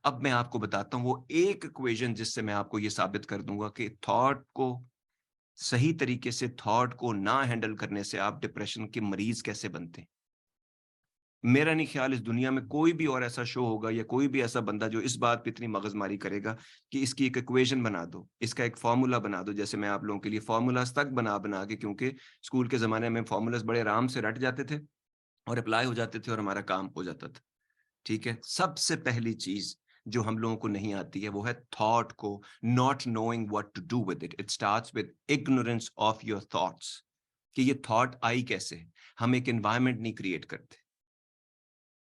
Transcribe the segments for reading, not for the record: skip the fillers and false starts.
अब मैं आपको बताता हूँ वो एक इक्वेशन जिससे मैं आपको ये साबित कर दूंगा कि थॉट को सही तरीके से, थॉट को ना हैंडल करने से आप डिप्रेशन के मरीज कैसे बनते हैं। मेरा नहीं ख्याल इस दुनिया में कोई भी और ऐसा शो होगा या कोई भी ऐसा बंदा जो इस बात पे इतनी मगजमारी करेगा कि इसकी एक इक्वेशन बना दो, इसका एक फॉर्मूला बना दो, जैसे मैं आप लोगों के लिए फॉर्मूलाज तक बना बना के, क्योंकि स्कूल के जमाने में फॉर्मूलाज बड़े आराम से रट जाते थे और अप्लाई हो जाते थे और हमारा काम हो जाता था। ठीक है, सबसे पहली चीज जो हम लोगों को नहीं आती है वो है थॉट को not knowing what to do with it. It starts with ignorance of your thoughts, कि ये थॉट आई कैसे। हम एक एनवायरनमेंट नहीं क्रिएट करते,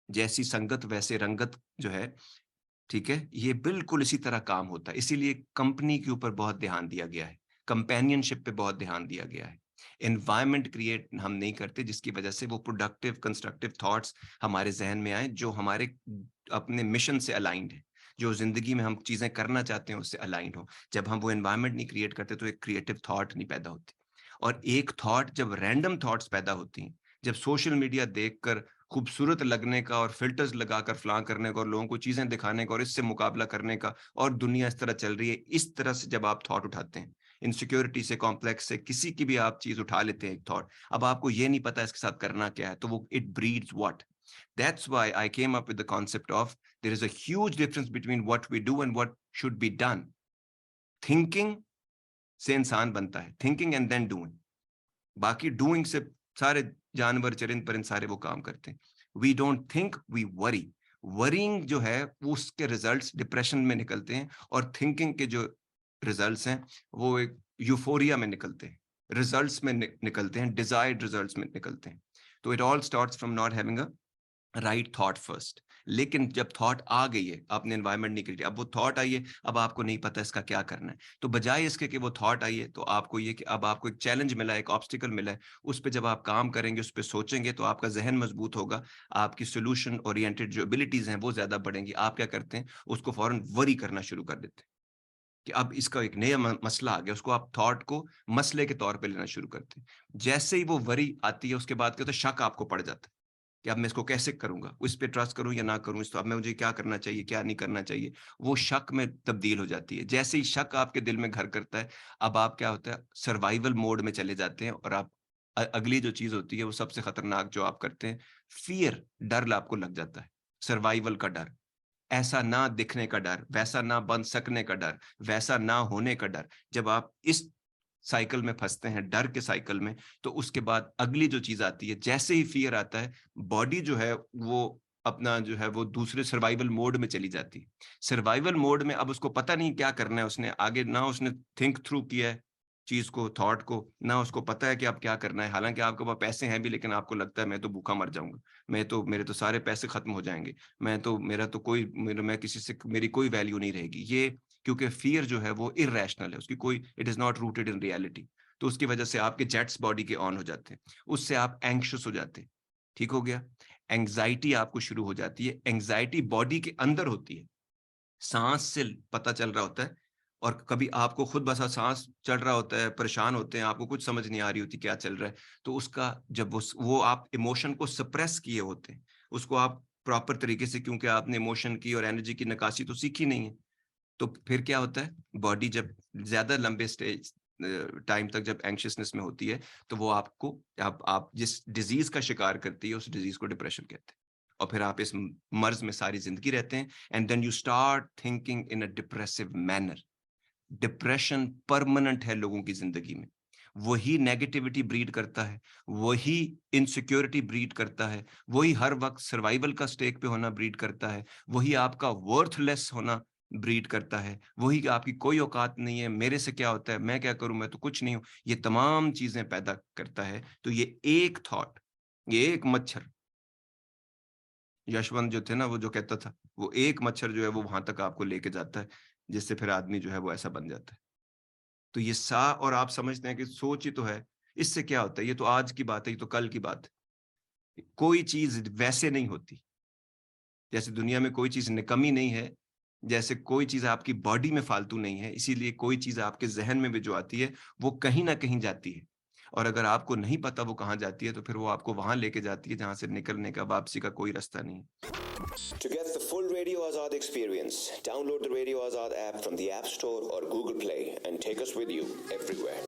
जैसी संगत वैसे रंगत जो है, ठीक है, ये बिल्कुल इसी तरह काम होता है। इसीलिए कंपनी के ऊपर बहुत ध्यान दिया गया है, कंपेनियनशिप पे बहुत ध्यान दिया गया है। एनवायरनमेंट क्रिएट हम नहीं करते जिसकी वजह से वो प्रोडक्टिव कंस्ट्रक्टिव थॉट्स हमारे जहन में आए, जो हमारे अपने मिशन से अलाइंड है, जो जिंदगी में हम चीजें करना चाहते हैं उससे अलाइंड हो। जब हम वो एनवायरनमेंट नहीं क्रिएट करते तो एक क्रिएटिव थॉट नहीं पैदा होती। और एक थॉट जब रैंडम थॉट्स पैदा होती हैं, जब सोशल मीडिया देखकर खूबसूरत लगने का और फिल्टर्स लगाकर फलां करने का और लोगों को चीजें दिखाने का और इससे मुकाबला करने का, और दुनिया इस तरह चल रही है, इस तरह से जब आप थॉट उठाते हैं, इनसिक्योरिटी से, कॉम्प्लेक्स से, किसी की भी आप चीज उठा लेते हैं एक थॉट, अब आपको ये नहीं पता इसके साथ करना क्या है, तो वो it breeds what. That's why I came up with the concept of there is a huge difference between what we do and what should be done. Thinking से इंसान बनता है, थिंकिंग एंड देन डूइंग। बाकी doing से सारे जानवर चरिंद परिंद सारे वो काम करते हैं। We don't think, we worry. Worrying जो है वो उसके रिजल्ट्स डिप्रेशन में निकलते हैं, और थिंकिंग के जो रिजल्ट्स हैं वो एक यूफोरिया में निकलते हैं, रिजल्ट्स में निकलते हैं, डिजायर्ड रिजल्ट्स में निकलते हैं। तो it all starts from not having a right thought first. लेकिन जब थॉट आ गई है, आपने एनवायरनमेंट नहीं क्रिएट, अब वो थॉट आई है, अब आपको नहीं पता इसका क्या करना है, तो बजाय इसके कि वो थॉट आई है, तो आपको ये कि अब आपको एक चैलेंज मिला है, एक ऑब्स्टिकल मिला है, उस पर जब आप काम करेंगे, उस पर सोचेंगे, तो आपका जहन मजबूत होगा, आपकी सोल्यूशन ओरिएंटेड जो एबिलिटीज हैं वो ज्यादा बढ़ेंगी। आप क्या करते हैं, उसको फौरन वरी करना शुरू कर देते हैं कि अब इसका एक नया मसला आ गया, उसको आप थॉट को मसले के तौर पे लेना शुरू करते हैं। जैसे ही वो वरी आती है, उसके बाद क्या होता है, शक आपको पड़ जाता है कि अब मैं इसको कैसे करूँगा? उस पे ट्रस्ट करूँ या ना करूँ? इस तो अब मैं मुझे क्या करना चाहिए, क्या नहीं करना चाहिए? वो शक में तब्दील हो जाती है। जैसे ही शक आपके दिल में घर करता है, अब आप क्या होता है, सर्वाइवल मोड में चले जाते हैं, और आप अगली जो चीज़ होती है, वो सबसे खतरनाक जो आप करते हैं, फ़ियर, डर आपको लग जाता है। सर्वाइवल का डर, ऐसा ना दिखने का डर, वैसा ना बन सकने का डर, वैसा ना होने का डर। जब आप इस साइकिल में फँसते हैं, डर के साइकिल में, तो उसके बाद अगली जो चीज़ आती है, जैसे ही फ़ियर आता है, बॉडी जो है वो अपना जो है वो दूसरे सर्वाइवल मोड में चली जाती है। सर्वाइवल मोड में अब उसको पता नहीं क्या करना है, उसने आगे ना उसने थिंक थ्रू किया है चीज़ को, थॉट को, ना उसको पता है कि अब क्या करना है। हालाँकि आपके पास पैसे हैं भी, लेकिन आपको लगता है मैं तो भूखा मर जाऊँगा, मेरे तो सारे पैसे खत्म हो जाएँगे, मैं किसी से मेरी कोई वैल्यू नहीं रहेगी। ये क्योंकि फ़ियर जो है वो इर्रेशनल है, उसकी कोई, it is not rooted in reality. तो उसकी वजह से आपके जेट्स बॉडी के ऑन हो जाते हैं, उससे आप एंग्ज़ियस हो जाते हैं, ठीक हो गया? एंग्ज़ायटी आपको शुरू हो जाती है, एंग्ज़ायटी बॉडी के अंदर होती है, साँस से पता चल रहा होता है, और कभी आपको खुद बसा साँस चढ़ रहा होता है, परेशान होते हैं, आपको कुछ समझ नहीं आ रही होती क्या चल रहा है, तो उसका जब वो आप इमोशन को सप्रेस किए होते हैं, उसको आप प्रॉपर तरीके से, क्योंकि आपने इमोशन की और एनर्जी की नक्काशी तो सीखी नहीं है, तो फिर क्या होता है, बॉडी जब ज़्यादा लंबे स्टेज टाइम तक जब एंग्ज़ियसनेस में होती है, तो वो आपको आप जिस डिज़ीज़ का शिकार करती है, उस डिज़ीज़ को डिप्रेशन कहते हैं। और फिर आप इस मर्ज़ में सारी ज़िंदगी रहते हैं, and then you start thinking in a depressive manner. Depression permanent है लोगों की ज़िंदगी में। वही नेगेटिविटी ब्रीड करता है, वही इनसिक्योरिटी ब्रीड करता है, वही हर वक़्त सर्वाइवल का स्टेक पे होना ब्रीड करता है, वही आपका वर्थलेस होना ब्रीड करता है, वही कि आपकी कोई औकात नहीं है, मेरे से क्या होता है, मैं क्या करूँ, मैं तो कुछ नहीं हूँ। ये तमाम चीज़ें पैदा करता है। तो ये एक थॉट, ये एक मच्छर, यशवंत जो थे ना, वो जो कहता था, वो एक मच्छर जो है वो वहाँ तक आपको लेके जाता है, जिससे फिर आदमी जो है वो ऐसा बन जाता है। तो ये और आप समझते हैं कि सोच ही तो है, इससे क्या होता है, ये तो आज की बात है, ये तो कल की बात है। कोई चीज़ वैसे नहीं होती, जैसे दुनिया में कोई चीज़ निकम्मी नहीं है, जैसे कोई चीज़ आपकी बॉडी में फालतू नहीं है, इसीलिए कोई चीज़ आपके ज़हन में भी जो आती है, वो कहीं न कहीं जाती है। और अगर आपको नहीं पता वो कहाँ जाती है, तो फिर वो आपको वहाँ लेके जाती है जहाँ से निकलने का, वापसी का कोई रास्ता नहीं है। To get the full Radio Azad experience, download the Radio Azad app from the App Store or Google Play and take us with you everywhere.